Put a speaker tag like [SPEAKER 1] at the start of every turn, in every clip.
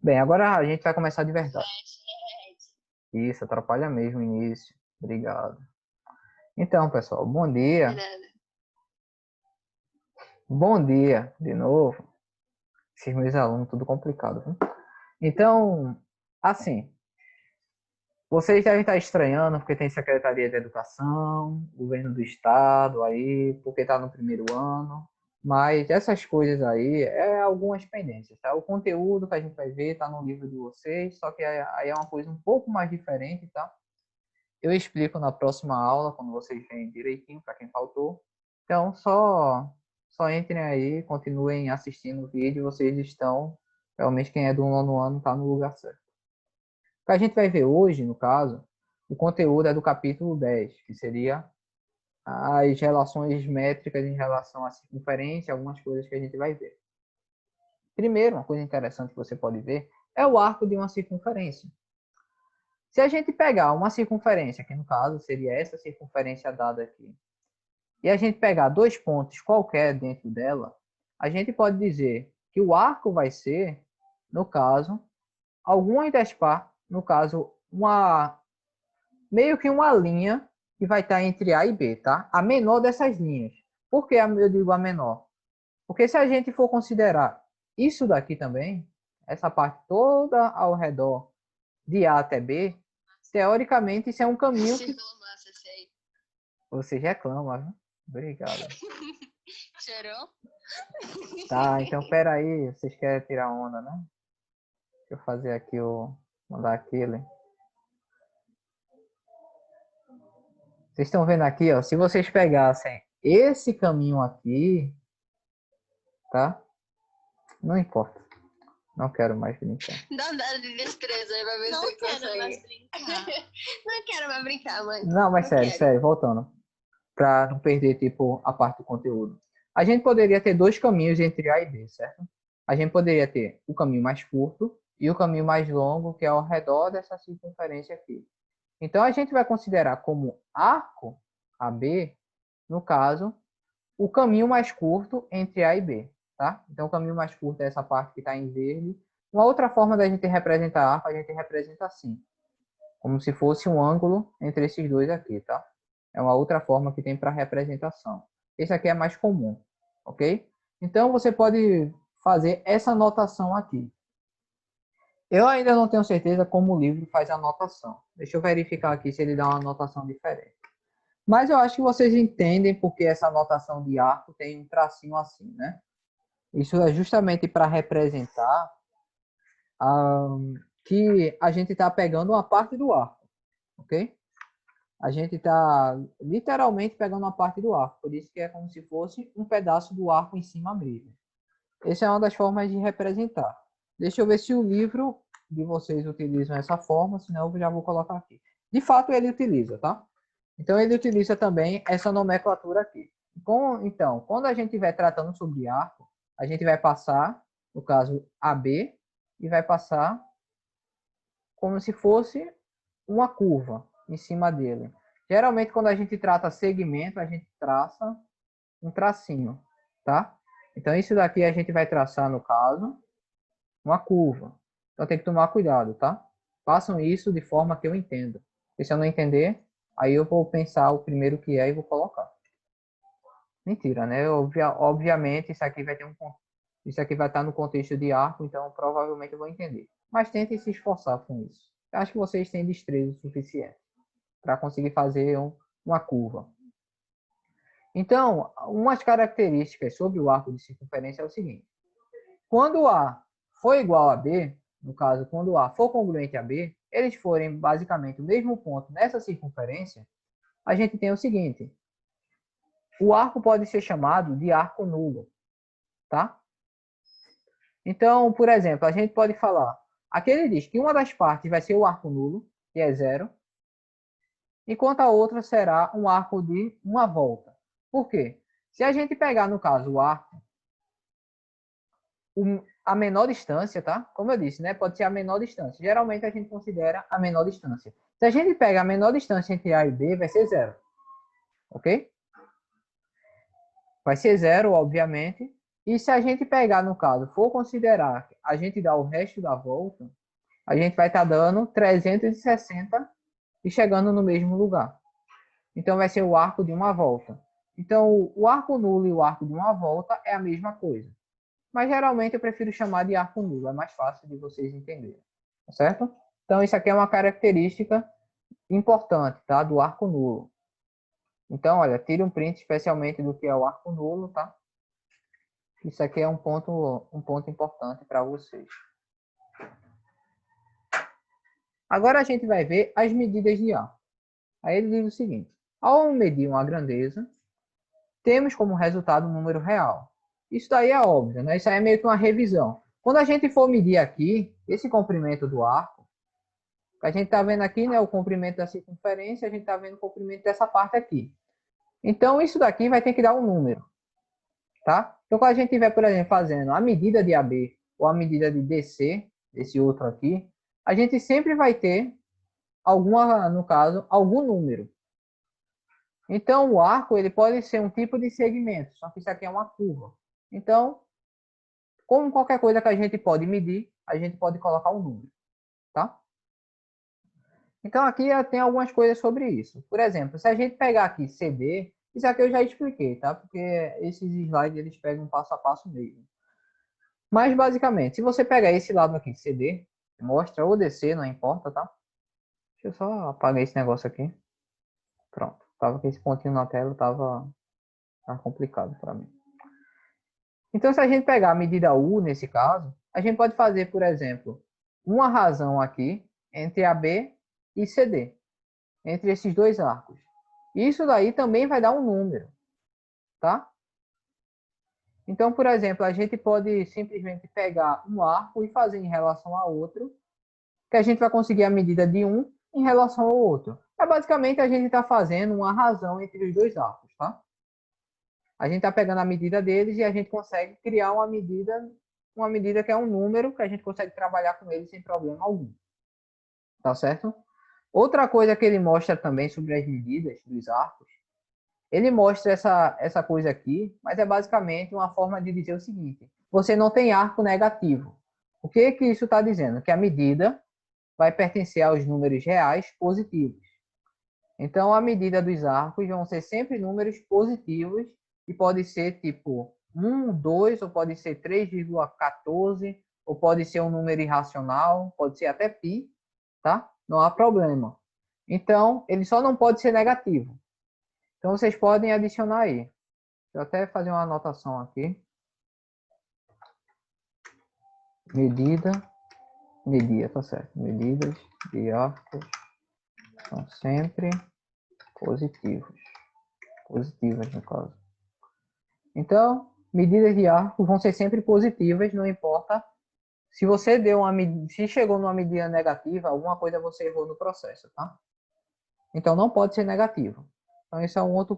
[SPEAKER 1] Bem, agora a gente vai começar de verdade.
[SPEAKER 2] Gente,
[SPEAKER 1] Isso, atrapalha mesmo o início. Obrigado. Então, pessoal, bom
[SPEAKER 2] de
[SPEAKER 1] dia.
[SPEAKER 2] nada.
[SPEAKER 1] Bom dia de novo. Esses meus alunos, tudo complicado, viu? Então, assim, vocês devem estar estranhando porque tem Secretaria de Educação, governo do Estado aí, porque está no primeiro ano. Mas essas coisas aí é algumas pendências, tá? O conteúdo que a gente vai ver está no livro de vocês, só que aí é uma coisa um pouco mais diferente, tá? Eu explico na próxima aula, quando vocês veem direitinho, para quem faltou. Então, só entrem aí, continuem assistindo o vídeo, vocês estão, realmente quem é do nono ano está no lugar certo. O que a gente vai ver hoje, no caso, o conteúdo é do capítulo 10, que seria as relações métricas em relação à circunferência, algumas coisas que a gente vai ver. Primeiro, uma coisa interessante que você pode ver é o arco de uma circunferência. Se a gente pegar uma circunferência, que no caso seria essa circunferência dada aqui, e a gente pegar dois pontos qualquer dentro dela, a gente pode dizer que o arco vai ser, no caso, algumas das partes, no caso, meio que uma linha que vai estar entre A e B, tá? A menor dessas linhas. Por que eu digo a menor? Porque se a gente for considerar isso daqui também, essa parte toda ao redor de A até B, teoricamente isso é um caminho que
[SPEAKER 2] Círculo massa, esse aí.
[SPEAKER 1] você reclama, viu? Obrigado.
[SPEAKER 2] Chorou?
[SPEAKER 1] Tá, então pera aí, vocês querem tirar onda, né? Deixa eu fazer aqui mandar aquele. Vocês estão vendo aqui, ó, se vocês pegassem esse caminho aqui, tá? Não importa. Não quero mais brincar.
[SPEAKER 2] Dá um dado de destreza aí pra ver se
[SPEAKER 3] Não
[SPEAKER 2] você
[SPEAKER 3] quero
[SPEAKER 2] consegue.
[SPEAKER 3] mais brincar.
[SPEAKER 2] Não quero mais brincar, mãe.
[SPEAKER 1] Não, mas
[SPEAKER 2] Não
[SPEAKER 1] sério,
[SPEAKER 2] quero.
[SPEAKER 1] sério, voltando. Para não perder, tipo, a parte do conteúdo. A gente poderia ter dois caminhos entre A e B, certo? A gente poderia ter o caminho mais curto e o caminho mais longo, que é ao redor dessa circunferência aqui. Então, a gente vai considerar como arco AB, no caso, o caminho mais curto entre A e B, tá? Então, o caminho mais curto é essa parte que está em verde. Uma outra forma da gente representar arco, a gente representa assim, como se fosse um ângulo entre esses dois aqui, tá? É uma outra forma que tem para representação. Esse aqui é mais comum, ok? Então, você pode fazer essa anotação aqui. Eu ainda não tenho certeza como o livro faz a anotação. Deixa eu verificar aqui se ele dá uma anotação diferente. Mas eu acho que vocês entendem porque essa anotação de arco tem um tracinho assim, né? Isso é justamente para representar que a gente está pegando uma parte do arco, ok? A gente está literalmente pegando uma parte do arco, por isso que é como se fosse um pedaço do arco em cima mesmo. Essa é uma das formas de representar. Deixa eu ver se o livro de vocês utilizam essa forma, senão eu já vou colocar aqui. De fato, ele utiliza, tá? Então, ele utiliza também essa nomenclatura aqui. Então, quando a gente estiver tratando sobre arco, a gente vai passar, no caso, AB, e vai passar como se fosse uma curva em cima dele. Geralmente, quando a gente trata segmento, a gente traça um tracinho, tá? Então, isso daqui a gente vai traçar, no caso, uma curva. Então, tem que tomar cuidado, tá? Façam isso de forma que eu entenda. E se eu não entender, aí eu vou pensar o primeiro que é e vou colocar. Mentira, né? Obviamente, isso aqui vai estar no contexto de arco, então provavelmente eu vou entender. Mas tentem se esforçar com isso. Eu acho que vocês têm destreza o suficiente para conseguir fazer uma curva. Então, umas características sobre o arco de circunferência é o seguinte. Quando A for igual a B, no caso, quando A for congruente a B, eles forem basicamente o mesmo ponto nessa circunferência, a gente tem o seguinte. O arco pode ser chamado de arco nulo, tá? Então, por exemplo, a gente pode falar, aqui ele diz que uma das partes vai ser o arco nulo, que é zero, enquanto a outra será um arco de uma volta. Por quê? Se a gente pegar, no caso, o arco, a menor distância, tá? Como eu disse, né? Pode ser a menor distância. Geralmente a gente considera a menor distância. Se a gente pega a menor distância entre A e B, vai ser zero. Ok? Vai ser zero, obviamente. E se a gente pegar, no caso, for considerar, a gente dá o resto da volta, a gente vai estar dando 360 e chegando no mesmo lugar. Então vai ser o arco de uma volta. Então o arco nulo e o arco de uma volta é a mesma coisa. Mas geralmente eu prefiro chamar de arco nulo, é mais fácil de vocês entenderem. Tá certo? Então isso aqui é uma característica importante, tá? Do arco nulo. Então, olha, tire um print especialmente do que é o arco nulo, tá? Isso aqui é um ponto importante para vocês. Agora a gente vai ver as medidas de arco. Aí ele diz o seguinte: ao medir uma grandeza, temos como resultado um número real. Isso daí é óbvio, né? Isso aí é meio que uma revisão. Quando a gente for medir aqui, esse comprimento do arco, a gente está vendo aqui, né, o comprimento da circunferência, a gente está vendo o comprimento dessa parte aqui. Então, isso daqui vai ter que dar um número, tá? Então, quando a gente estiver, por exemplo, fazendo a medida de AB ou a medida de DC, esse outro aqui, a gente sempre vai ter alguma, no caso, algum número. Então, o arco ele pode ser um tipo de segmento, só que isso aqui é uma curva. Então, como qualquer coisa que a gente pode medir, a gente pode colocar um número, tá? Então, aqui tem algumas coisas sobre isso. Por exemplo, se a gente pegar aqui CD, isso aqui eu já expliquei, tá? Porque esses slides, eles pegam passo a passo mesmo. Mas, basicamente, se você pegar esse lado aqui, CD, mostra ou DC, não importa, tá? Deixa eu só apagar esse negócio aqui. Pronto. Tava com esse pontinho na tela, tava complicado para mim. Então, se a gente pegar a medida U, nesse caso, a gente pode fazer, por exemplo, uma razão aqui entre AB e CD, entre esses dois arcos. Isso daí também vai dar um número, tá? Então, por exemplo, a gente pode simplesmente pegar um arco e fazer em relação a outro, que a gente vai conseguir a medida de um em relação ao outro. É basicamente a gente está fazendo uma razão entre os dois arcos, tá? A gente está pegando a medida deles e a gente consegue criar uma medida que é um número que a gente consegue trabalhar com ele sem problema algum. Tá certo? Outra coisa que ele mostra também sobre as medidas dos arcos, ele mostra essa coisa aqui, mas é basicamente uma forma de dizer o seguinte: você não tem arco negativo. O que que isso está dizendo? Que a medida vai pertencer aos números reais positivos. Então, a medida dos arcos vão ser sempre números positivos e pode ser tipo 1, 2, ou pode ser 3,14, ou pode ser um número irracional, pode ser até π, tá? Não há problema. Então, ele só não pode ser negativo. Então, vocês podem adicionar aí. Deixa eu até fazer uma anotação aqui. Media, tá certo. Medidas de arcos são sempre positivos. Positivas, no caso. Então, medidas de arco vão ser sempre positivas, não importa se você se chegou numa medida negativa, alguma coisa você errou no processo, tá? Então não pode ser negativo. Então esse é um outro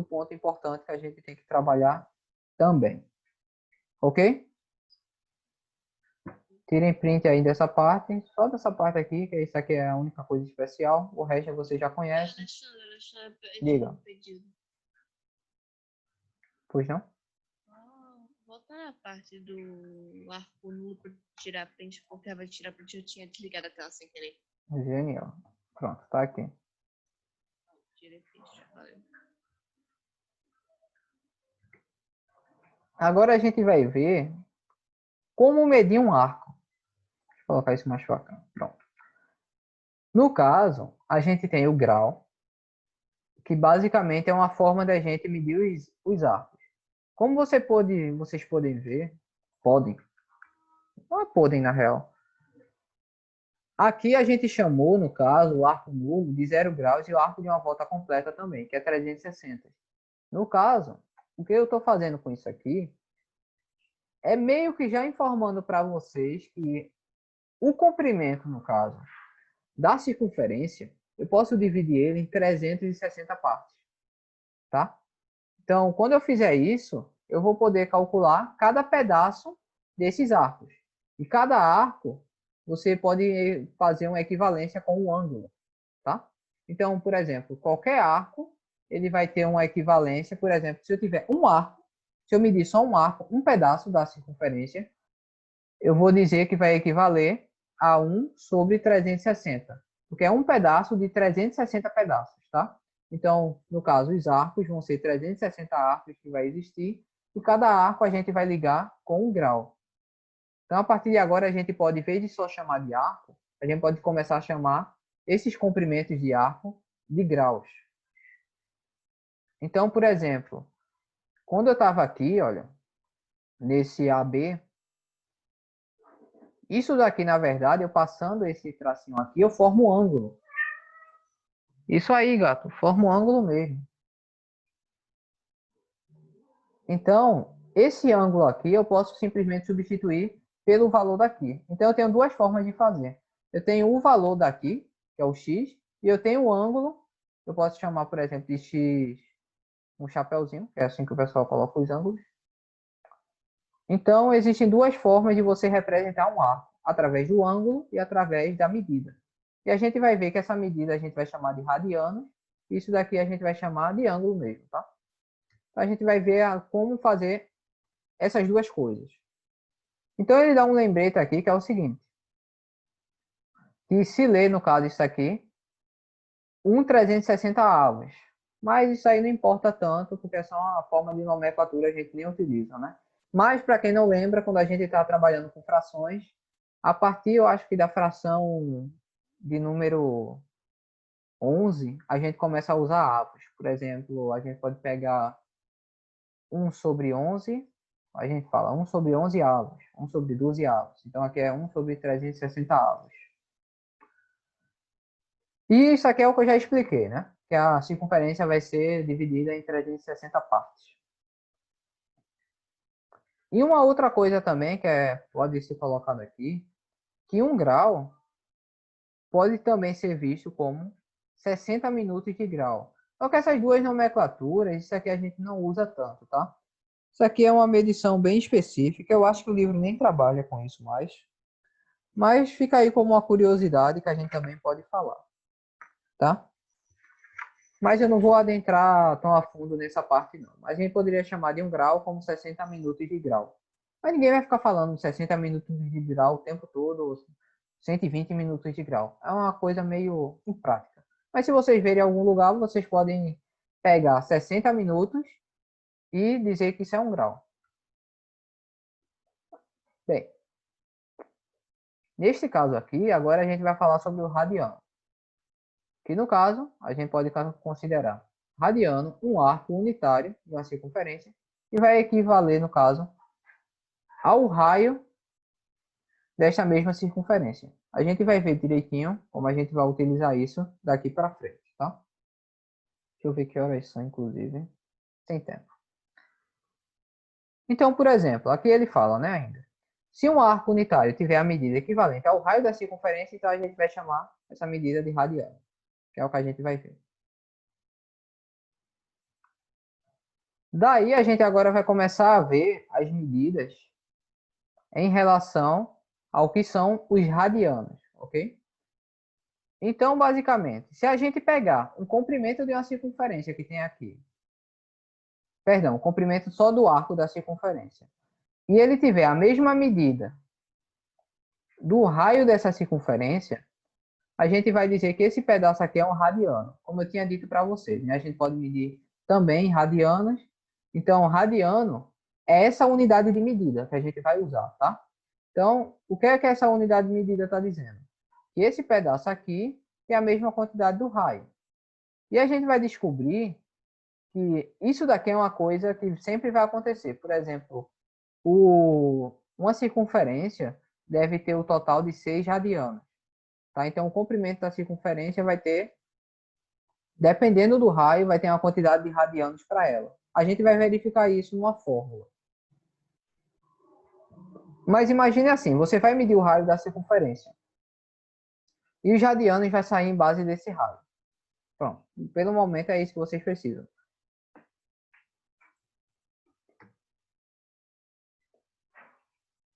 [SPEAKER 1] ponto importante que a gente tem que trabalhar também. Ok? Tirem print aí dessa parte, só dessa parte aqui, que isso aqui é a única coisa especial. O resto você já conhece.
[SPEAKER 2] Alexandre,
[SPEAKER 1] Diga. Pois não?
[SPEAKER 2] Volta na parte do arco nulo para tirar print, porque vai tirar print, eu tinha desligado a tela sem querer.
[SPEAKER 1] Genial. Pronto, tá aqui.
[SPEAKER 2] Tirei print, já valeu.
[SPEAKER 1] Agora a gente vai ver como medir um arco. Deixa eu colocar isso mais pra cá. Pronto. No caso, a gente tem o grau, que basicamente é uma forma da gente medir os arcos. Como vocês podem ver, não é podem na real. Aqui a gente chamou, no caso, o arco nulo de 0 graus e o arco de uma volta completa também, que é 360. No caso, o que eu estou fazendo com isso aqui é meio que já informando para vocês que o comprimento, no caso, da circunferência, eu posso dividir ele em 360 partes, tá? Então, quando eu fizer isso, eu vou poder calcular cada pedaço desses arcos. E cada arco, você pode fazer uma equivalência com o ângulo, tá? Então, por exemplo, qualquer arco, ele vai ter uma equivalência. Por exemplo, se eu tiver um arco, se eu medir só um arco, um pedaço da circunferência, eu vou dizer que vai equivaler a 1 sobre 360, porque é um pedaço de 360 pedaços, tá? Então, no caso, os arcos vão ser 360 arcos que vai existir, e cada arco a gente vai ligar com um grau. Então, a partir de agora, a gente pode, em vez de só chamar de arco, a gente pode começar a chamar esses comprimentos de arco de graus. Então, por exemplo, quando eu estava aqui, olha, nesse AB, isso daqui, na verdade, eu passando esse tracinho aqui, eu formo um ângulo. Isso aí, gato, forma um ângulo mesmo. Então, esse ângulo aqui eu posso simplesmente substituir pelo valor daqui. Então, eu tenho duas formas de fazer. Eu tenho o valor daqui, que é o x, e eu tenho o ângulo, eu posso chamar, por exemplo, de x, um chapéuzinho, que é assim que o pessoal coloca os ângulos. Então, existem duas formas de você representar um arco, através do ângulo e através da medida. E a gente vai ver que essa medida a gente vai chamar de radianos, e isso daqui a gente vai chamar de ângulo mesmo, tá? Então, a gente vai ver como fazer essas duas coisas. Então, ele dá um lembrete aqui, que é o seguinte. Que se lê, no caso, isso aqui, 1,360 avos. Mas isso aí não importa tanto, porque é só uma forma de nomenclatura, a gente nem utiliza, né? Mas, para quem não lembra, quando a gente está trabalhando com frações, a partir, eu acho que da fração de número 11, a gente começa a usar avos. Por exemplo, a gente pode pegar 1 sobre 11, a gente fala 1 sobre 11 avos, 1 sobre 12 avos. Então, aqui é 1 sobre 360 avos. E isso aqui é o que eu já expliquei, né? Que a circunferência vai ser dividida em 360 partes. E uma outra coisa também que pode ser colocado aqui, que 1 grau pode também ser visto como 60 minutos de grau. Só que essas duas nomenclaturas, isso aqui a gente não usa tanto, tá? Isso aqui é uma medição bem específica, eu acho que o livro nem trabalha com isso mais. Mas fica aí como uma curiosidade que a gente também pode falar, tá? Mas eu não vou adentrar tão a fundo nessa parte, não. Mas a gente poderia chamar de 1 grau como 60 minutos de grau. Mas ninguém vai ficar falando 60 minutos de grau o tempo todo, ou 120 minutos de grau. É uma coisa meio imprática. Mas se vocês verem em algum lugar, vocês podem pegar 60 minutos e dizer que isso é 1 grau. Bem, neste caso aqui, agora a gente vai falar sobre o radiano. Que no caso, a gente pode considerar radiano um arco unitário de uma circunferência e vai equivaler, no caso, ao raio desta mesma circunferência. A gente vai ver direitinho como a gente vai utilizar isso daqui para frente, tá? Deixa eu ver que horas são, inclusive. Tem tempo. Então, por exemplo, aqui ele fala, né, ainda. Se um arco unitário tiver a medida equivalente ao raio da circunferência, então a gente vai chamar essa medida de radiano, que é o que a gente vai ver. Daí a gente agora vai começar a ver as medidas em relação ao que são os radianos, ok? Então, basicamente, se a gente pegar um comprimento de uma circunferência que tem aqui, perdão, o comprimento só do arco da circunferência, e ele tiver a mesma medida do raio dessa circunferência, a gente vai dizer que esse pedaço aqui é um radiano, como eu tinha dito para vocês, né? A gente pode medir também em radianos. Então, radiano é essa unidade de medida que a gente vai usar, tá? Então, o que é que essa unidade de medida está dizendo? Que esse pedaço aqui tem a mesma quantidade do raio. E a gente vai descobrir que isso daqui é uma coisa que sempre vai acontecer. Por exemplo, uma circunferência deve ter o total de 6 radianos. Tá? Então, o comprimento da circunferência vai ter, dependendo do raio, vai ter uma quantidade de radianos para ela. A gente vai verificar isso numa fórmula. Mas imagine assim, você vai medir o raio da circunferência. E os radianos vai sair em base desse raio. Pronto. Pelo momento é isso que vocês precisam.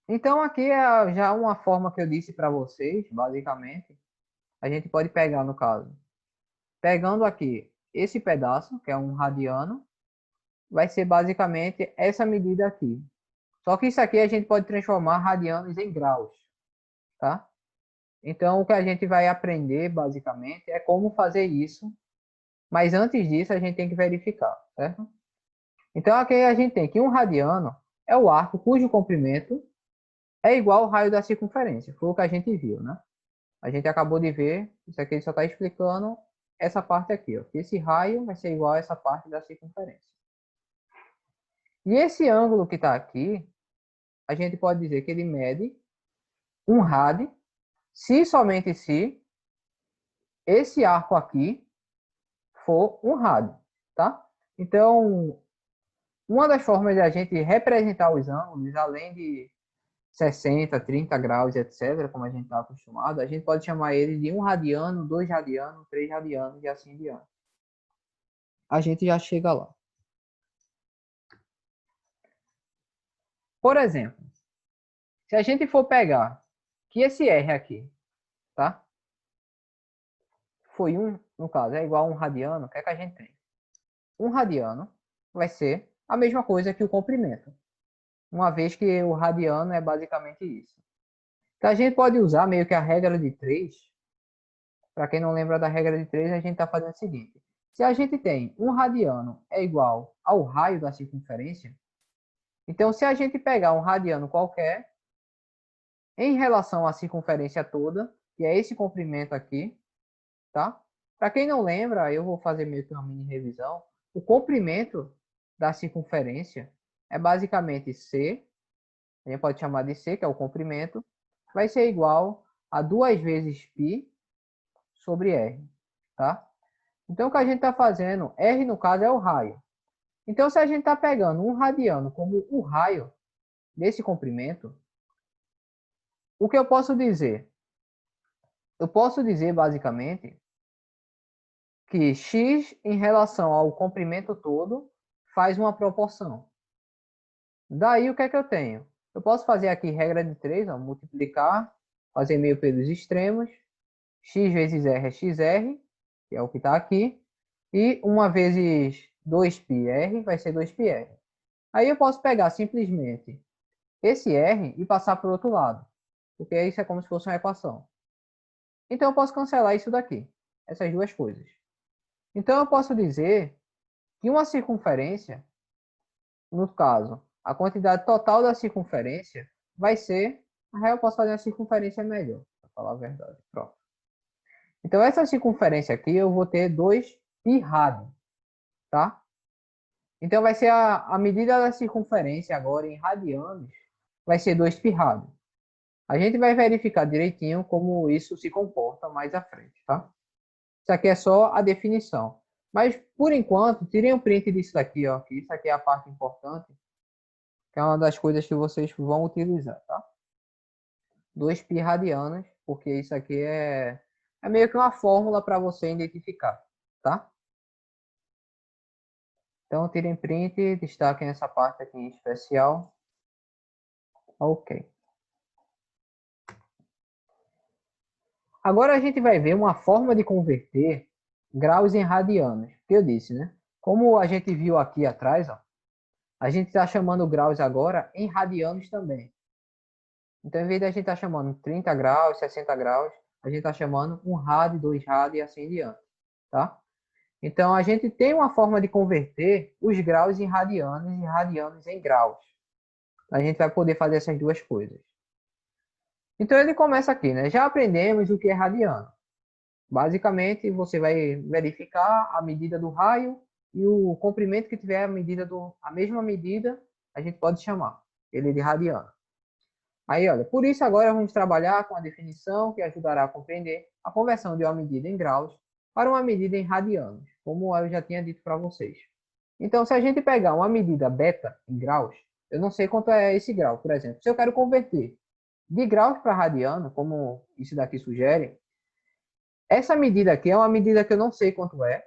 [SPEAKER 1] Então aqui é já uma forma que eu disse para vocês, basicamente. A gente pode pegar, no caso, pegando aqui esse pedaço, que é um radiano, vai ser basicamente essa medida aqui. Só que isso aqui a gente pode transformar radianos em graus, tá? Então, o que a gente vai aprender, basicamente, é como fazer isso. Mas antes disso, a gente tem que verificar, certo? Então, aqui a gente tem que um radiano é o arco cujo comprimento é igual ao raio da circunferência. Foi o que a gente viu, né? A gente acabou de ver, isso aqui só está explicando essa parte aqui, ó. Esse raio vai ser igual a essa parte da circunferência. E esse ângulo que está aqui, a gente pode dizer que ele mede um rad, se somente se esse arco aqui for um rad, tá? Então, uma das formas de a gente representar os ângulos, além de 60, 30 graus, etc., como a gente está acostumado, a gente pode chamar ele de 1 radiano, 2 radianos, 3 radianos e assim diante. A gente já chega lá. Por exemplo, se a gente for pegar que esse R aqui, tá? Foi 1, no caso, é igual a 1 radiano, o que é que a gente tem? 1 radiano vai ser a mesma coisa que o comprimento, uma vez que o radiano é basicamente isso. Então a gente pode usar meio que a regra de 3. Para quem não lembra da regra de 3, a gente está fazendo o seguinte. Se a gente tem um radiano é igual ao raio da circunferência, então se a gente pegar um radiano qualquer, em relação à circunferência toda, que é esse comprimento aqui, tá? Para quem não lembra, eu vou fazer meio que uma mini revisão. O comprimento da circunferência é basicamente C, a gente pode chamar de C, que é o comprimento, vai ser igual a 2 vezes π sobre R, tá? Então, o que a gente está fazendo, R no caso é o raio. Então, se a gente está pegando um radiano como o raio desse comprimento, o que eu posso dizer? Eu posso dizer, basicamente, que x em relação ao comprimento todo faz uma proporção. Daí, o que é que eu tenho? Eu posso fazer aqui regra de 3, ó, multiplicar, fazer meio pelos extremos, x vezes r é xr, que é o que está aqui, e 1 vezes 2πr vai ser 2πr. Aí eu posso pegar simplesmente esse r e passar para o outro lado, porque isso é como se fosse uma equação. Então eu posso cancelar isso daqui, essas duas coisas. Então eu posso dizer que uma circunferência, no caso, a quantidade total da circunferência vai ser, na real eu posso fazer uma circunferência melhor, para falar a verdade. Pronto. Então essa circunferência aqui eu vou ter 2π rad, tá? Então vai ser a medida da circunferência agora em radianos, vai ser 2π rad. A gente vai verificar direitinho como isso se comporta mais à frente, tá? Isso aqui é só a definição. Mas, por enquanto, tirem um print disso daqui, ó, que isso aqui é a parte importante, que é uma das coisas que vocês vão utilizar, tá? 2π radianos, porque isso aqui é meio que uma fórmula para você identificar, tá? Então, tirem print, destaquem essa parte aqui em especial. Ok. Agora a gente vai ver uma forma de converter graus em radianos. Que eu disse, né? Como a gente viu aqui atrás, ó, a gente está chamando graus agora em radianos também. Então, em vez de a gente estar chamando 30 graus, 60 graus, a gente está chamando 1 rad, 2 rad e assim diante, tá? Então, a gente tem uma forma de converter os graus em radianos e radianos em graus. A gente vai poder fazer essas duas coisas. Então, ele começa aqui, né? Já aprendemos o que é radiano. Basicamente, você vai verificar a medida do raio e o comprimento que tiver a mesma medida, a gente pode chamar ele de radiano. Aí, olha, por isso agora vamos trabalhar com a definição que ajudará a compreender a conversão de uma medida em graus para uma medida em radianos, como eu já tinha dito para vocês. Então, se a gente pegar uma medida beta em graus, eu não sei quanto é esse grau, por exemplo. Se eu quero converter de graus para radiano, como isso daqui sugere, essa medida aqui é uma medida que eu não sei quanto é,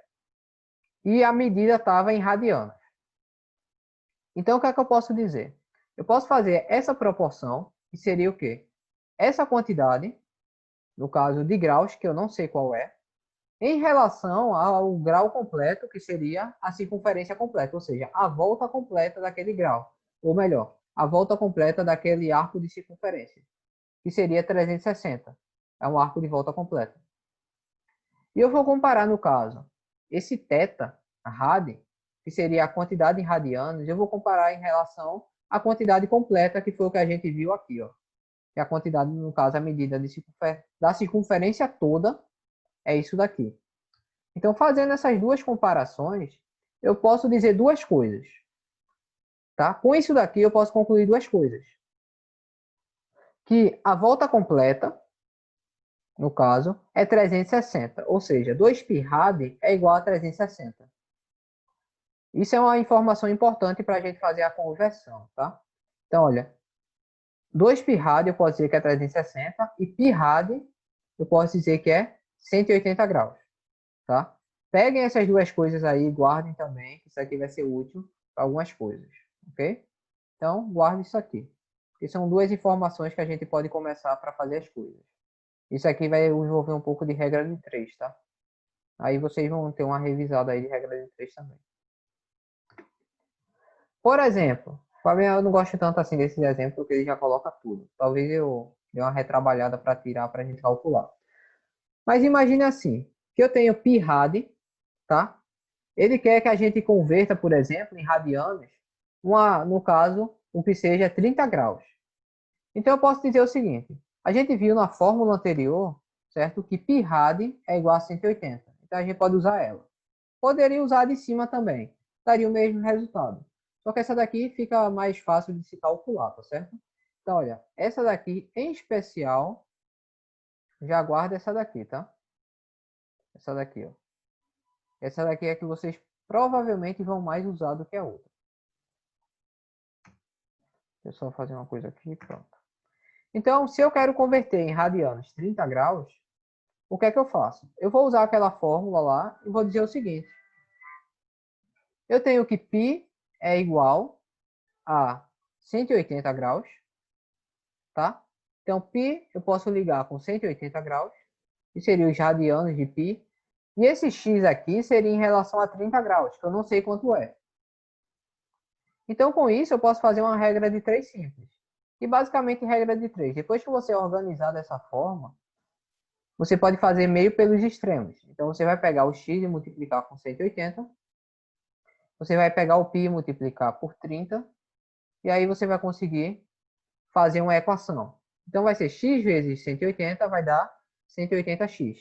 [SPEAKER 1] e a medida estava em radianos. Então, o que é que eu posso dizer? Eu posso fazer essa proporção, que seria o quê? Essa quantidade, no caso de graus, que eu não sei qual é, em relação ao grau completo, que seria a circunferência completa, ou seja, a volta completa daquele grau. Ou melhor, a volta completa daquele arco de circunferência, que seria 360. É um arco de volta completa. E eu vou comparar, no caso, esse θ, a rad, que seria a quantidade em radianos, eu vou comparar em relação à quantidade completa, que foi o que a gente viu aqui, ó. Que a quantidade, no caso, a medida da circunferência toda é isso daqui. Então, fazendo essas duas comparações, eu posso dizer duas coisas. Tá? Com isso daqui, eu posso concluir duas coisas. Que a volta completa, no caso, é 360. Ou seja, 2πrad é igual a 360. Isso é uma informação importante para a gente fazer a conversão, tá? Então, olha, 2πrad eu posso dizer que é 360 e πrad eu posso dizer que é 180 graus, tá? Peguem essas duas coisas aí e guardem também, que isso aqui vai ser útil para algumas coisas, ok? Então, guarde isso aqui. Que são duas informações que a gente pode começar para fazer as coisas. Isso aqui vai envolver um pouco de regra de 3, tá? Aí vocês vão ter uma revisada aí de regra de 3 também. Por exemplo, Fabiano, eu não gosto tanto assim desses exemplos, porque ele já coloca tudo. Talvez eu dê uma retrabalhada para tirar para a gente calcular. Mas imagine assim, que eu tenho πrad, tá? Ele quer que a gente converta, por exemplo, em radianos, no caso, o que seja 30 graus. Então eu posso dizer o seguinte, a gente viu na fórmula anterior, certo, que πrad é igual a 180. Então a gente pode usar ela. Poderia usar a de cima também, daria o mesmo resultado. Só que essa daqui fica mais fácil de se calcular, tá certo? Então, olha, essa daqui em especial, já guarda essa daqui, tá? Essa daqui, ó. Essa daqui é que vocês provavelmente vão mais usar do que a outra. Deixa eu só fazer uma coisa aqui, pronto. Então, se eu quero converter em radianos 30 graus, o que é que eu faço? Eu vou usar aquela fórmula lá e vou dizer o seguinte. Eu tenho que π é igual a 180 graus, tá? Então, π eu posso ligar com 180 graus, que seria os radianos de π. E esse x aqui seria em relação a 30 graus, que eu não sei quanto é. Então, com isso, eu posso fazer uma regra de 3 simples. E basicamente, regra de 3. Depois que você organizar dessa forma, você pode fazer meio pelos extremos. Então, você vai pegar o x e multiplicar com 180. Você vai pegar o π e multiplicar por 30. E aí você vai conseguir fazer uma equação. Então, vai ser x vezes 180 vai dar 180x.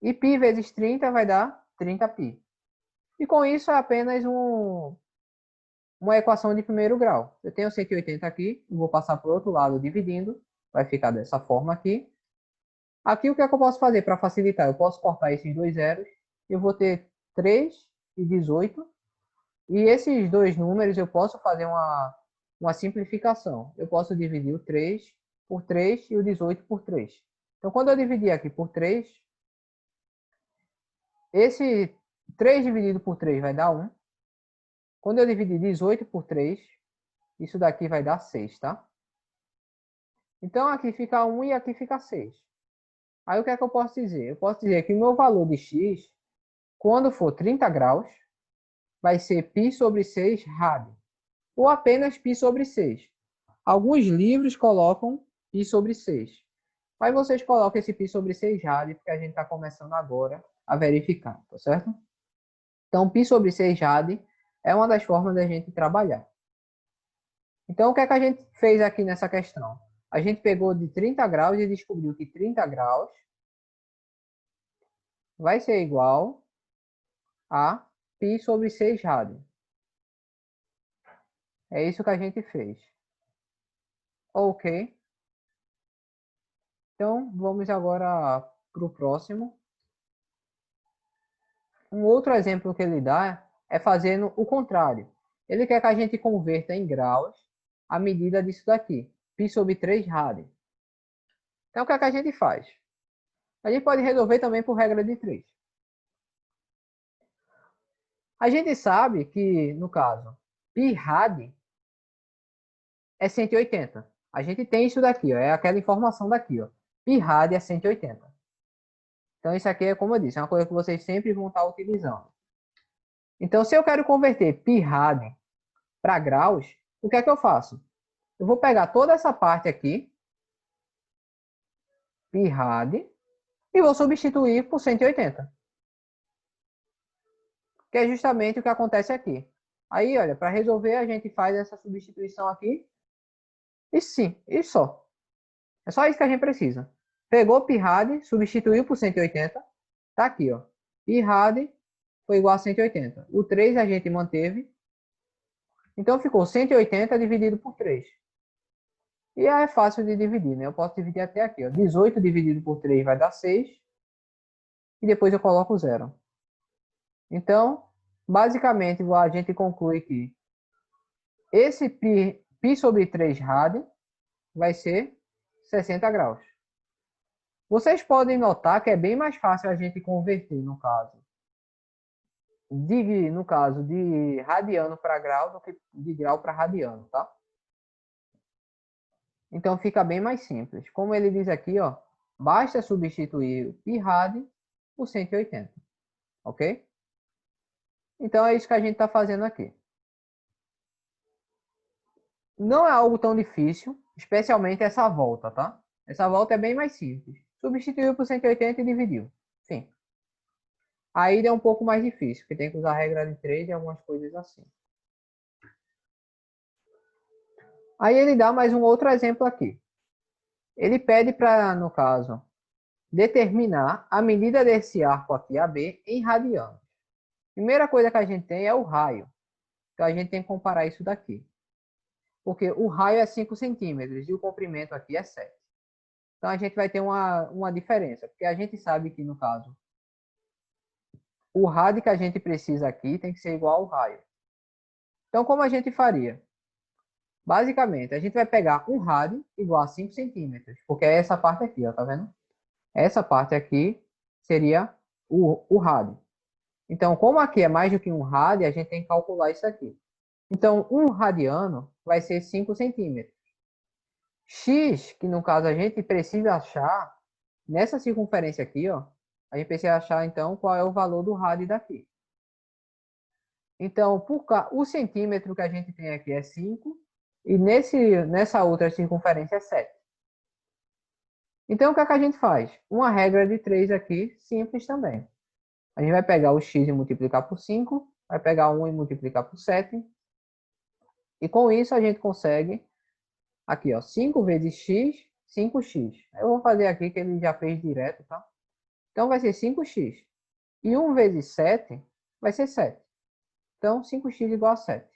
[SPEAKER 1] E π vezes 30 vai dar 30π. E com isso é apenas uma equação de primeiro grau. Eu tenho 180 aqui, vou passar para o outro lado dividindo. Vai ficar dessa forma aqui. Aqui o que é que eu posso fazer para facilitar? Eu posso cortar esses dois zeros. Eu vou ter 3 e 18. E esses dois números eu posso fazer uma simplificação. Eu posso dividir o 3 por 3 e o 18 por 3. Então, quando eu dividir aqui por 3, esse 3 dividido por 3 vai dar 1. Quando eu dividir 18 por 3, isso daqui vai dar 6, tá? Então, aqui fica 1 e aqui fica 6. Aí, o que é que eu posso dizer? Eu posso dizer que o meu valor de x, quando for 30 graus, vai ser π sobre 6 rad. Ou apenas π sobre 6. Alguns livros colocam π sobre 6. Mas vocês colocam esse π sobre 6 rad, porque a gente está começando agora a verificar, tá certo? Então, π sobre 6 rad é uma das formas da gente trabalhar. Então, o que é que a gente fez aqui nessa questão? A gente pegou de 30 graus e descobriu que 30 graus vai ser igual a π sobre 6 rad. É isso que a gente fez. Ok. Então, vamos agora para o próximo. Um outro exemplo que ele dá é fazendo o contrário. Ele quer que a gente converta em graus a medida disso daqui. Π sobre 3 rad. Então, o que é que a gente faz? A gente pode resolver também por regra de 3. A gente sabe que, no caso, π rad é 180. A gente tem isso daqui, ó, é aquela informação daqui. Ó. Π rad é 180. Então, isso aqui é, como eu disse, é uma coisa que vocês sempre vão estar utilizando. Então, se eu quero converter pi rad para graus, o que é que eu faço? Eu vou pegar toda essa parte aqui, pi rad, e vou substituir por 180. Que é justamente o que acontece aqui. Aí, olha, para resolver, a gente faz essa substituição aqui. E sim, e só. É só isso que a gente precisa. Pegou pi rad, substituiu por 180. Tá aqui, ó. Pi rad foi igual a 180. O 3 a gente manteve. Então ficou 180 dividido por 3. E é fácil de dividir, né? Eu posso dividir até aqui, ó. 18 dividido por 3 vai dar 6. E depois eu coloco 0. Então, basicamente, a gente conclui que esse pi sobre 3 rad vai ser 60 graus. Vocês podem notar que é bem mais fácil a gente converter, no caso de radiano para grau do que de grau para radiano, tá? Então fica bem mais simples. Como ele diz aqui, ó, basta substituir o pi rad por 180, ok? Então é isso que a gente está fazendo aqui. Não é algo tão difícil, especialmente essa volta, tá? Essa volta é bem mais simples. Substituiu por 180 e dividiu. Sim. Aí é um pouco mais difícil, porque tem que usar a regra de 3 e algumas coisas assim. Aí ele dá mais um outro exemplo aqui. Ele pede para, no caso, determinar a medida desse arco aqui, AB, em radianos. Primeira coisa que a gente tem é o raio. Então a gente tem que comparar isso daqui. Porque o raio é 5 centímetros e o comprimento aqui é 7. Então a gente vai ter uma diferença. Porque a gente sabe que, no caso, o rad que a gente precisa aqui tem que ser igual ao raio. Então como a gente faria? Basicamente, a gente vai pegar um rad igual a 5 centímetros. Porque é essa parte aqui, ó, tá vendo? Essa parte aqui seria o rad. Então, como aqui é mais do que um rad, a gente tem que calcular isso aqui. Então, um radiano vai ser 5 centímetros. X, que no caso a gente precisa achar, nessa circunferência aqui, ó, a gente precisa achar, então, qual é o valor do rad daqui. Então, o centímetro que a gente tem aqui é 5, e nessa outra circunferência é 7. Então, o que é que a gente faz? Uma regra de 3 aqui, simples também. A gente vai pegar o x e multiplicar por 5, vai pegar 1 e multiplicar por 7, e com isso a gente consegue, aqui ó, 5 vezes x, 5x. Eu vou fazer aqui que ele já fez direto, tá? Então vai ser 5x. E 1 vezes 7 vai ser 7. Então 5x igual a 7.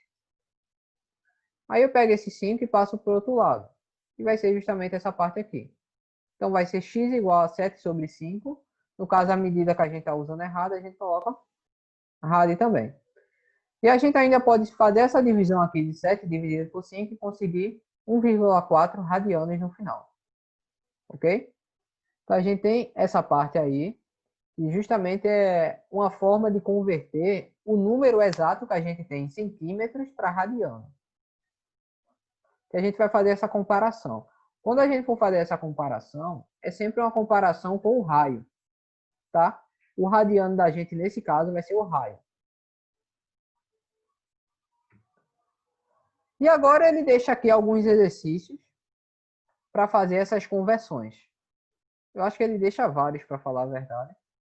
[SPEAKER 1] Aí eu pego esse 5 e passo para o outro lado. E vai ser justamente essa parte aqui. Então vai ser x igual a 7 sobre 5. No caso, a medida que a gente está usando errada, a gente coloca rad também. E a gente ainda pode fazer essa divisão aqui de 7 dividido por 5 e conseguir 1,4 radianos no final. Ok? Então a gente tem essa parte aí, que justamente é uma forma de converter o número exato que a gente tem em centímetros para radiano. Que a gente vai fazer essa comparação. Quando a gente for fazer essa comparação, é sempre uma comparação com o raio. Tá? O radiano da gente, nesse caso, vai ser o raio. E agora ele deixa aqui alguns exercícios para fazer essas conversões. Eu acho que ele deixa vários, para falar a verdade,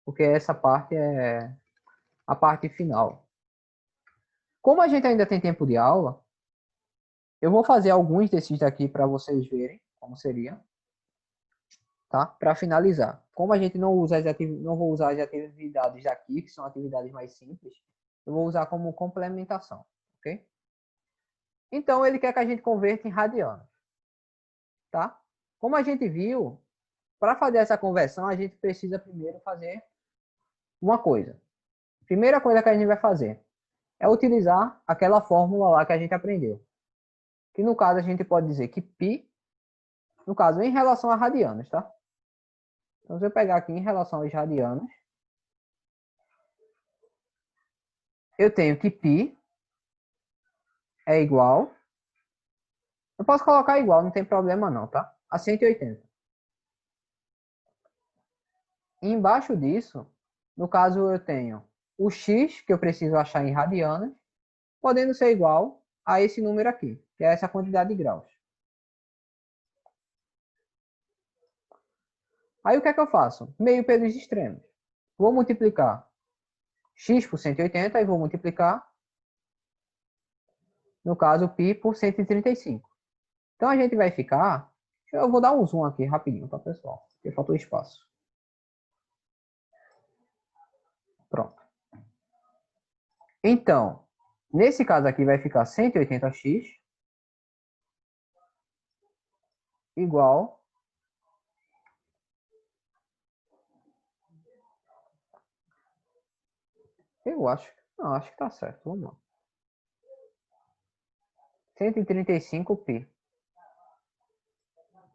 [SPEAKER 1] porque essa parte é a parte final. Como a gente ainda tem tempo de aula, eu vou fazer alguns desses daqui para vocês verem como seria, tá? Para finalizar. Como a gente não usa não vou usar as atividades daqui, que são atividades mais simples, eu vou usar como complementação, ok? Então ele quer que a gente converta em radianos, tá? Como a gente viu, para fazer essa conversão, a gente precisa primeiro fazer uma coisa. Primeira coisa que a gente vai fazer é utilizar aquela fórmula lá que a gente aprendeu. Que no caso a gente pode dizer que π, no caso em relação a radianos, tá? Então se eu pegar aqui em relação aos radianos, eu tenho que π é igual, eu posso colocar igual, não tem problema não, tá? A 180. E embaixo disso, no caso, eu tenho o x, que eu preciso achar em radianas, podendo ser igual a esse número aqui, que é essa quantidade de graus. Aí o que é que eu faço? Meio pelos extremos. Vou multiplicar x por 180 e vou multiplicar, no caso, π por 135. Então a gente vai ficar... Eu vou dar um zoom aqui rapidinho, tá, pessoal? Porque faltou espaço. Pronto. Então, nesse caso aqui vai ficar 180x igual... Eu acho... Não, acho que tá certo. Vamos lá. 135π.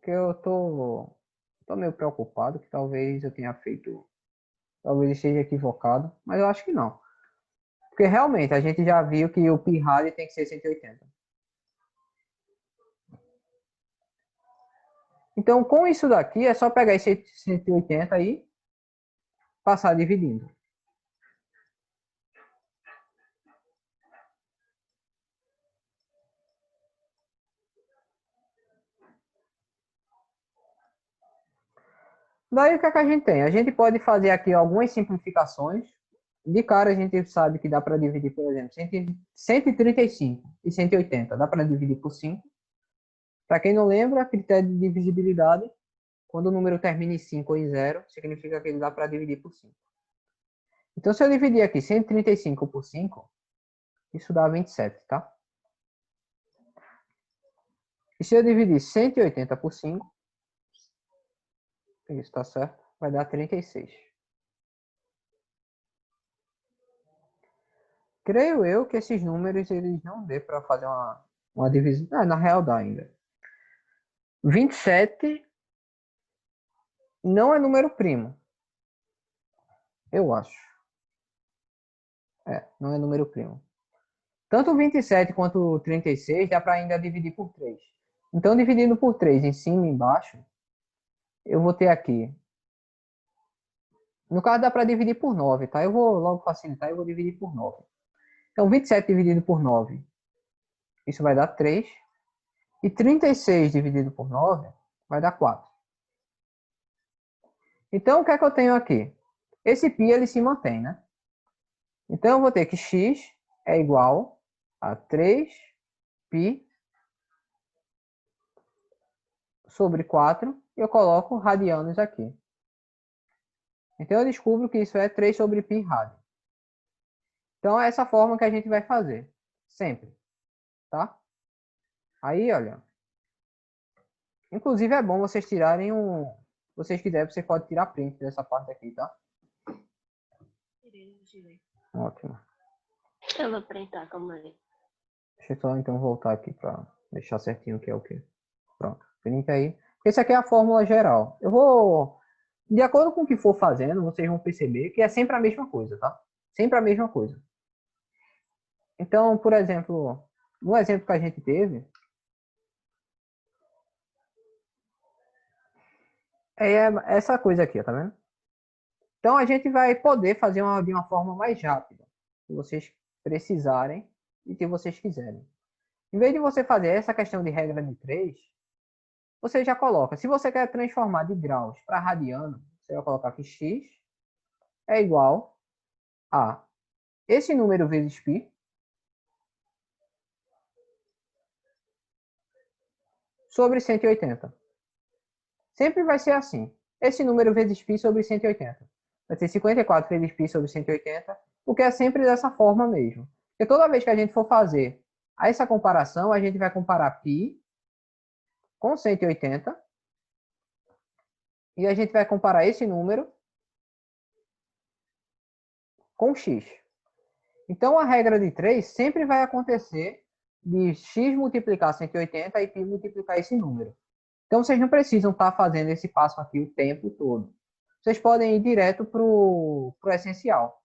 [SPEAKER 1] Que eu tô meio preocupado que talvez eu tenha feito... Talvez esteja equivocado, mas eu acho que não. Porque realmente a gente já viu que o π rádio tem que ser 180. Então, com isso daqui, é só pegar esse 180 e passar dividindo. Daí, o que é que a gente tem? A gente pode fazer aqui algumas simplificações. De cara, a gente sabe que dá para dividir, por exemplo, 135 e 180. Dá para dividir por 5. Para quem não lembra, critério de divisibilidade, quando o número termina em 5 ou em 0, significa que ele dá para dividir por 5. Então, se eu dividir aqui 135 por 5, isso dá 27, tá? E se eu dividir 180 por 5, isso está certo, vai dar 36. Creio eu que esses números eles não dê para fazer uma divisão. Ah, na real dá ainda. 27 não é número primo. Eu acho. Não é número primo. Tanto 27 quanto 36 dá para ainda dividir por 3. Então, dividindo por 3 em cima e embaixo, eu vou ter aqui. No caso, dá para dividir por 9, tá? Eu vou logo facilitar e vou dividir por 9. Então, 27 dividido por 9, isso vai dar 3. E 36 dividido por 9 vai dar 4. Então, o que é que eu tenho aqui? Esse π ele se mantém, né? Então, eu vou ter que x é igual a 3π sobre 4. E eu coloco radianos aqui. Então, eu descubro que isso é 3 sobre π rádio. Então, é essa forma que a gente vai fazer. Sempre. Tá? Aí, olha. Inclusive, é bom vocês tirarem um... Se vocês quiserem, você pode tirar print dessa parte aqui, tá?
[SPEAKER 2] Tirei.
[SPEAKER 1] Ótimo.
[SPEAKER 3] Eu vou printar, calma aí.
[SPEAKER 1] Deixa eu só então voltar aqui para deixar certinho o que é o que. Pronto. Print aí. Esse aqui é a fórmula geral. Eu vou... De acordo com o que for fazendo, vocês vão perceber que é sempre a mesma coisa, tá? Sempre a mesma coisa. Então, por exemplo, no exemplo que a gente teve, é essa coisa aqui, tá vendo? Então, a gente vai poder fazer de uma forma mais rápida, se vocês precisarem e se vocês quiserem. Em vez de você fazer essa questão de regra de 3, você já coloca. Se você quer transformar de graus para radiano, você vai colocar que x é igual a esse número vezes π sobre 180. Sempre vai ser assim. Esse número vezes π sobre 180. Vai ser 54 vezes π sobre 180, porque é sempre dessa forma mesmo. Porque toda vez que a gente for fazer essa comparação, a gente vai comparar π com 180 e a gente vai comparar esse número com x. Então, a regra de 3 sempre vai acontecer de x multiplicar 180 e π multiplicar esse número. Então, vocês não precisam estar fazendo esse passo aqui o tempo todo. Vocês podem ir direto para o essencial,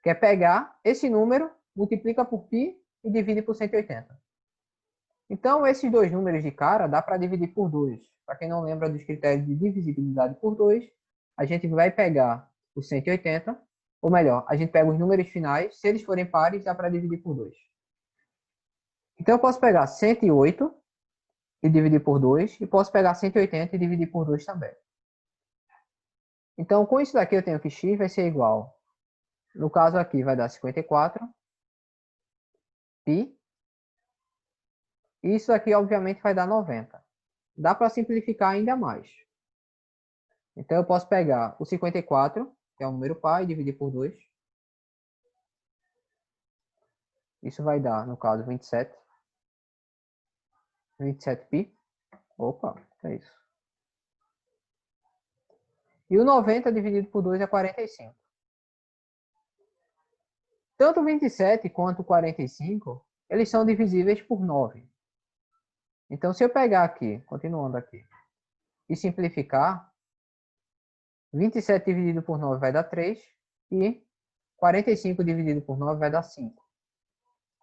[SPEAKER 1] que é pegar esse número, multiplica por π e divide por 180. Então, esses dois números de cara dá para dividir por 2. Para quem não lembra dos critérios de divisibilidade por 2, a gente vai pegar o 180, ou melhor, a gente pega os números finais, se eles forem pares, dá para dividir por 2. Então eu posso pegar 108 e dividir por 2, e posso pegar 180 e dividir por 2 também. Então com isso daqui eu tenho que x vai ser igual, no caso aqui vai dar 54, pi, e isso aqui obviamente vai dar 90. Dá para simplificar ainda mais. Então eu posso pegar o 54, que é o número par, e dividir por 2. Isso vai dar, no caso, 27. 27pi. Opa, que é isso? E o 90 dividido por 2 é 45. Tanto o 27 quanto o 45, eles são divisíveis por 9. Então, se eu pegar aqui, continuando aqui, e simplificar, 27 dividido por 9 vai dar 3, e 45 dividido por 9 vai dar 5.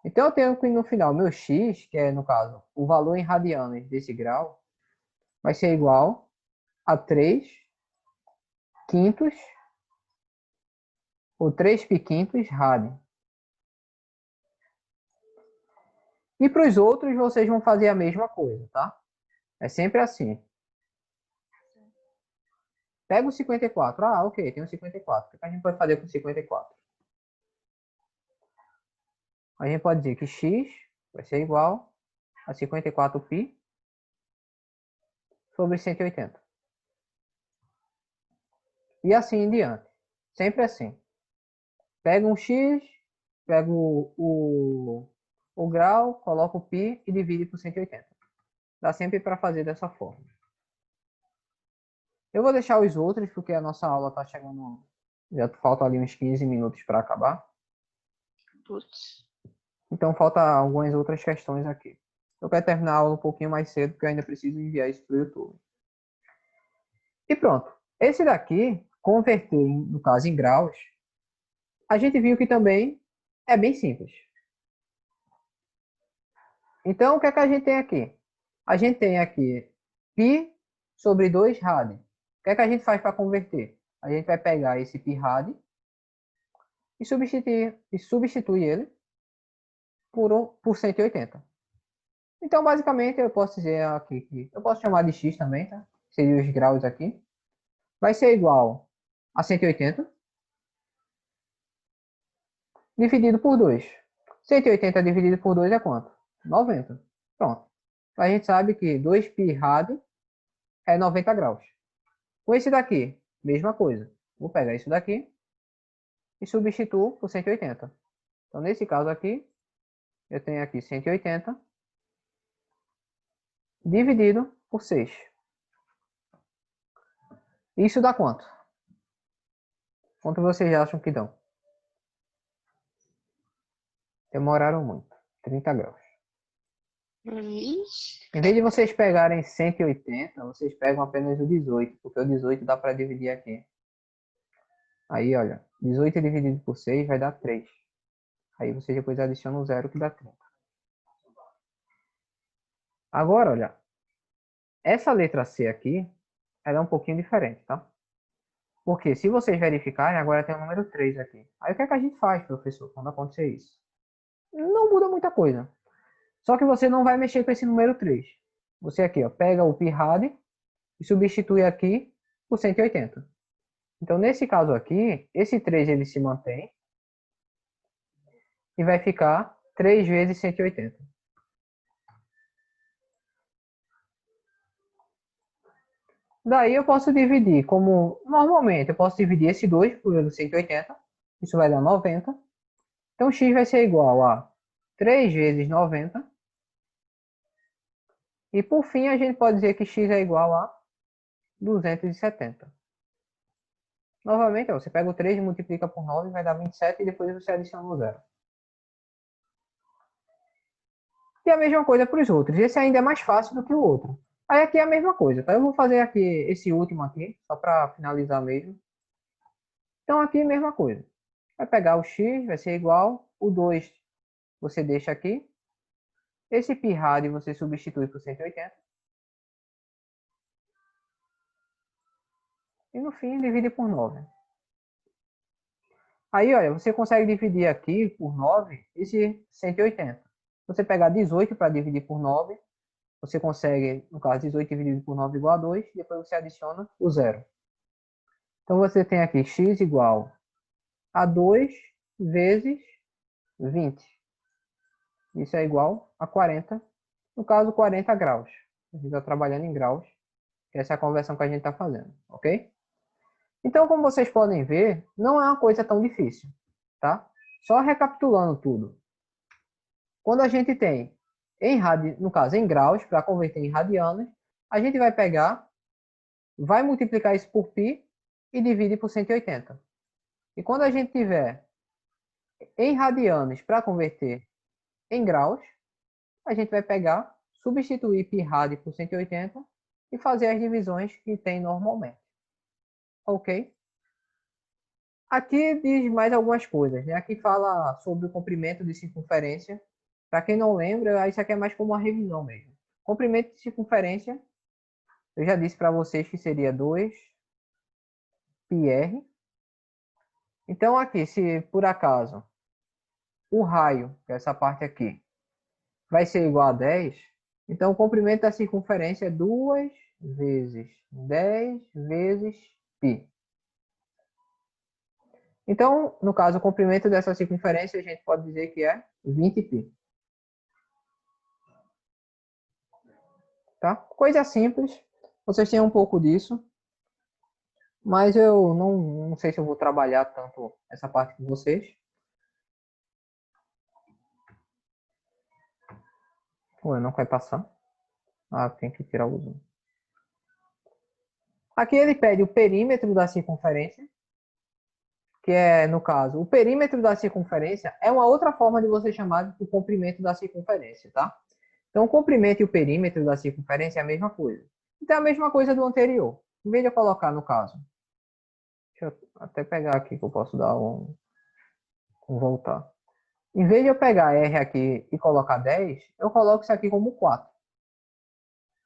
[SPEAKER 1] Então, eu tenho que no final, meu x, que é, no caso, o valor em radianos desse grau, vai ser igual a 3 quintos, ou 3 pi quintos rad. E para os outros, vocês vão fazer a mesma coisa, tá? É sempre assim. Pega o 54. Ah, ok, tem o 54. O que a gente pode fazer com o 54? A gente pode dizer que x vai ser igual a 54π sobre 180. E assim em diante. Sempre assim. Pega um x, pega o grau, coloca o π e divide por 180. Dá sempre para fazer dessa forma. Eu vou deixar os outros, porque a nossa aula está chegando... Já falta ali uns 15 minutos para acabar.
[SPEAKER 3] Putz.
[SPEAKER 1] Então, falta algumas outras questões aqui. Eu quero terminar a aula um pouquinho mais cedo, porque eu ainda preciso enviar isso para o YouTube. E pronto. Esse daqui, converter, no caso, em graus, a gente viu que também é bem simples. Então, o que é que a gente tem aqui? A gente tem aqui π sobre 2 rad. O que é que a gente faz para converter? A gente vai pegar esse π rad e substituir ele por 180. Então, basicamente, eu posso dizer aqui que eu posso chamar de x também, tá? Seria os graus aqui. Vai ser igual a 180 dividido por 2. 180 dividido por 2 é quanto? 90. Pronto. A gente sabe que 2π rad é 90 graus. Com esse daqui, mesma coisa. Vou pegar isso daqui e substituo por 180. Então, nesse caso aqui, eu tenho aqui 180 dividido por 6. Isso dá quanto? Quanto vocês acham que dão? Demoraram muito. 30 graus. Em vez de vocês pegarem 180, vocês pegam apenas o 18, porque o 18 dá para dividir aqui. Aí, olha, 18 dividido por 6 vai dar 3. Aí você depois adiciona o 0 que dá 30. Agora, olha, essa letra C aqui, ela é um pouquinho diferente, tá? Porque se vocês verificarem, agora tem o número 3 aqui. Aí o que é que a gente faz, professor, quando acontecer isso? Não muda muita coisa. Só que você não vai mexer com esse número 3. Você aqui, ó, pega o π rad e substitui aqui por 180. Então, nesse caso aqui, esse 3 ele se mantém e vai ficar 3 vezes 180. Daí eu posso dividir, como normalmente, eu posso dividir esse 2 por 180, isso vai dar 90. Então, x vai ser igual a 3 vezes 90. E por fim, a gente pode dizer que x é igual a 270. Novamente, ó, você pega o 3 e multiplica por 9, vai dar 27 e depois você adiciona o 0. E a mesma coisa para os outros. Esse ainda é mais fácil do que o outro. Aí aqui é a mesma coisa, tá? Eu vou fazer aqui esse último aqui, só para finalizar mesmo. Então aqui é a mesma coisa. Vai pegar o x, vai ser igual, o 2 você deixa aqui. Esse π rad você substitui por 180. e no fim divide por 9. Aí, olha, você consegue dividir aqui por 9 esse 180. Se você pegar 18 para dividir por 9, você consegue, no caso, 18 dividido por 9 igual a 2, depois você adiciona o zero. Então, você tem aqui x igual a 2 vezes 20. Isso é igual a 40, no caso, 40 graus. A gente está trabalhando em graus, essa é a conversão que a gente está fazendo, ok? Então, como vocês podem ver, não é uma coisa tão difícil, tá? Só recapitulando tudo. Quando a gente tem, no caso, em graus, para converter em radianos, a gente vai pegar, vai multiplicar isso por π e divide por 180. E quando a gente tiver em radianos para converter em graus, a gente vai pegar, substituir π rad por 180 e fazer as divisões que tem normalmente. Ok? Aqui diz mais algumas coisas, né? Aqui fala sobre o comprimento de circunferência. Para quem não lembra, isso aqui é mais como uma revisão mesmo. Comprimento de circunferência, eu já disse para vocês que seria 2πr. Então aqui, se por acaso o raio, que é essa parte aqui, vai ser igual a 10, então o comprimento da circunferência é 2 vezes 10 vezes π. Então, no caso, o comprimento dessa circunferência a gente pode dizer que é 20π. Tá? Coisa simples, vocês têm um pouco disso, mas eu não sei se eu vou trabalhar tanto essa parte com vocês. Ué, não vai passar? Ah, tem que tirar o zoom. Aqui ele pede o perímetro da circunferência, que é, no caso, o perímetro da circunferência é uma outra forma de você chamar o comprimento da circunferência, tá? Então, o comprimento e o perímetro da circunferência é a mesma coisa. Então, é a mesma coisa do anterior. Em vez de eu colocar, no caso, deixa eu até pegar aqui que eu posso dar um voltar. Em vez de eu pegar R aqui e colocar 10, eu coloco isso aqui como 4.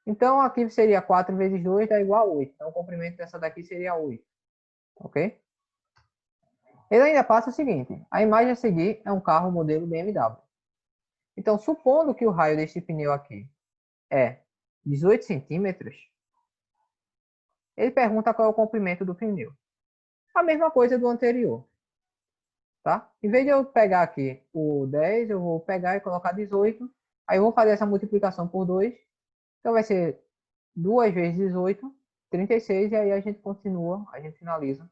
[SPEAKER 1] Então, aqui seria 4 vezes 2 dá igual a 8. Então, o comprimento dessa daqui seria 8. Ok? Ele ainda passa o seguinte. A imagem a seguir é um carro modelo BMW. Então, supondo que o raio deste pneu aqui é 18 centímetros, ele pergunta qual é o comprimento do pneu. A mesma coisa do anterior. Tá? Em vez de eu pegar aqui o 10, eu vou pegar e colocar 18. Aí eu vou fazer essa multiplicação por 2. Então vai ser 2 vezes 18, 36. E aí a gente continua, a gente finaliza.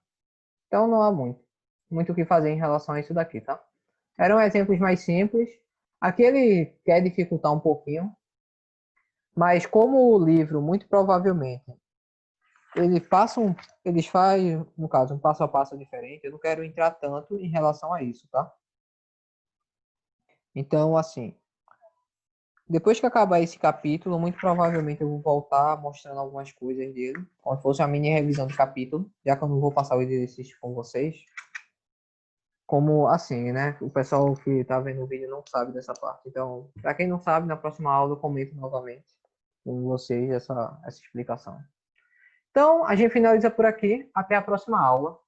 [SPEAKER 1] Então não há muito o que fazer em relação a isso daqui, tá? Eram exemplos mais simples. Aqui ele quer dificultar um pouquinho. Mas como o livro, muito provavelmente, eles fazem, no caso, um passo a passo diferente, eu não quero entrar tanto em relação a isso, tá? Então, assim, depois que acabar esse capítulo, muito provavelmente eu vou voltar mostrando algumas coisas dele, como se fosse uma mini revisão do capítulo, já que eu não vou passar o exercício com vocês. Como assim, né? O pessoal que está vendo o vídeo não sabe dessa parte. Então, para quem não sabe, na próxima aula eu comento novamente com vocês essa explicação. Então, a gente finaliza por aqui. Até a próxima aula.